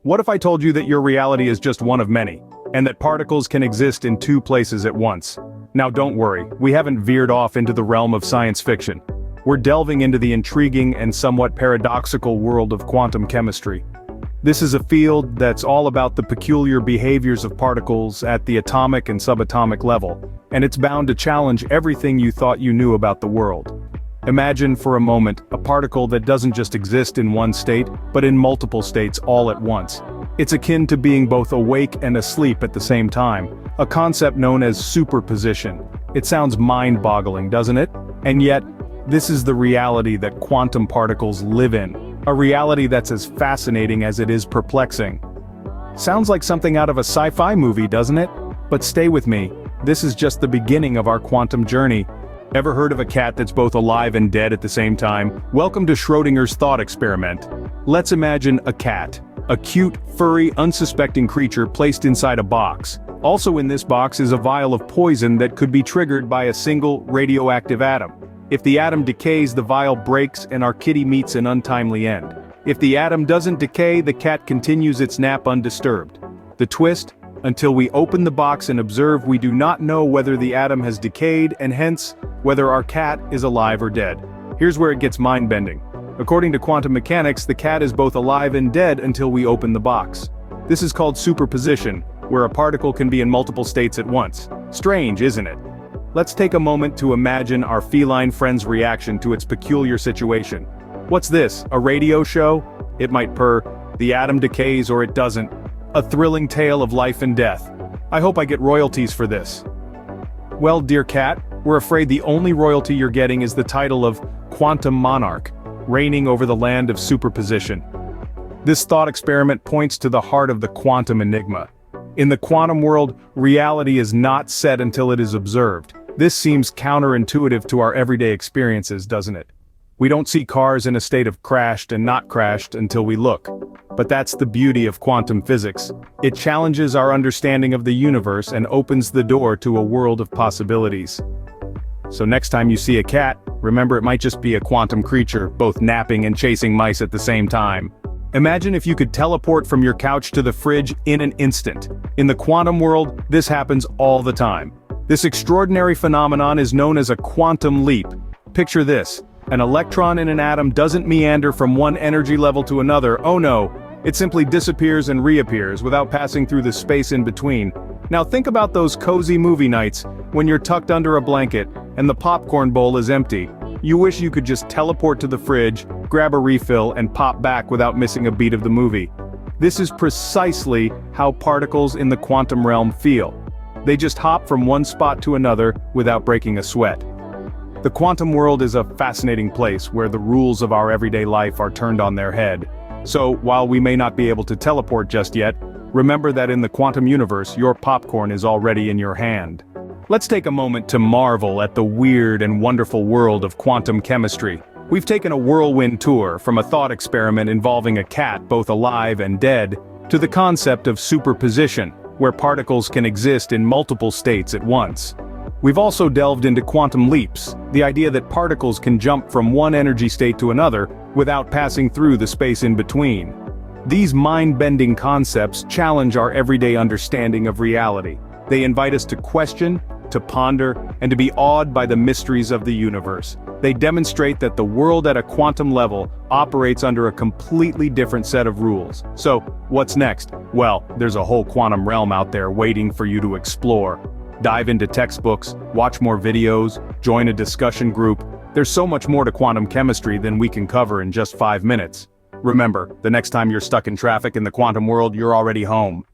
What if I told you that your reality is just one of many, and that particles can exist in two places at once? Now don't worry, we haven't veered off into the realm of science fiction. We're delving into the intriguing and somewhat paradoxical world of quantum chemistry. This is a field that's all about the peculiar behaviors of particles at the atomic and subatomic level, and it's bound to challenge everything you thought you knew about the world. Imagine for a moment a particle that doesn't just exist in one state, but in multiple states all at once. It's akin to being both awake and asleep at the same time, a concept known as superposition. It sounds mind-boggling, doesn't it? And yet, this is the reality that quantum particles live in, a reality that's as fascinating as it is perplexing. Sounds like something out of a sci-fi movie, doesn't it? But stay with me, this is just the beginning of our quantum journey. Ever heard of a cat that's both alive and dead at the same time? Welcome to Schrodinger's thought experiment. Let's imagine a cat. A cute, furry, unsuspecting creature placed inside a box. Also in this box is a vial of poison that could be triggered by a single radioactive atom. If the atom decays, the vial breaks and our kitty meets an untimely end. If the atom doesn't decay, the cat continues its nap undisturbed. The twist? Until we open the box and observe, we do not know whether the atom has decayed and hence, whether our cat is alive or dead. Here's where it gets mind-bending. According to quantum mechanics, the cat is both alive and dead until we open the box. This is called superposition, where a particle can be in multiple states at once. Strange, isn't it? Let's take a moment to imagine our feline friend's reaction to its peculiar situation. What's this, a radio show? It might purr, the atom decays or it doesn't. A thrilling tale of life and death. I hope I get royalties for this. Well, dear cat, we're afraid the only royalty you're getting is the title of quantum monarch, reigning over the land of superposition. This thought experiment points to the heart of the quantum enigma. In the quantum world, reality is not set until it is observed. This seems counterintuitive to our everyday experiences, doesn't it? We don't see cars in a state of crashed and not crashed until we look. But that's the beauty of quantum physics. It challenges our understanding of the universe and opens the door to a world of possibilities. So next time you see a cat, remember it might just be a quantum creature, both napping and chasing mice at the same time. Imagine if you could teleport from your couch to the fridge in an instant. In the quantum world, this happens all the time. This extraordinary phenomenon is known as a quantum leap. Picture this. An electron in an atom doesn't meander from one energy level to another, oh no, it simply disappears and reappears without passing through the space in between. Now think about those cozy movie nights, when you're tucked under a blanket, and the popcorn bowl is empty. You wish you could just teleport to the fridge, grab a refill, and pop back without missing a beat of the movie. This is precisely how particles in the quantum realm feel. They just hop from one spot to another without breaking a sweat. The quantum world is a fascinating place where the rules of our everyday life are turned on their head. So, while we may not be able to teleport just yet, remember that in the quantum universe, your popcorn is already in your hand. Let's take a moment to marvel at the weird and wonderful world of quantum chemistry. We've taken a whirlwind tour from a thought experiment involving a cat both alive and dead, to the concept of superposition, where particles can exist in multiple states at once. We've also delved into quantum leaps, the idea that particles can jump from one energy state to another without passing through the space in between. These mind-bending concepts challenge our everyday understanding of reality. They invite us to question, to ponder, and to be awed by the mysteries of the universe. They demonstrate that the world at a quantum level operates under a completely different set of rules. So, what's next? Well, there's a whole quantum realm out there waiting for you to explore. Dive into textbooks, watch more videos, join a discussion group. There's so much more to quantum chemistry than we can cover in just 5 minutes. Remember, the next time you're stuck in traffic in the quantum world, you're already home.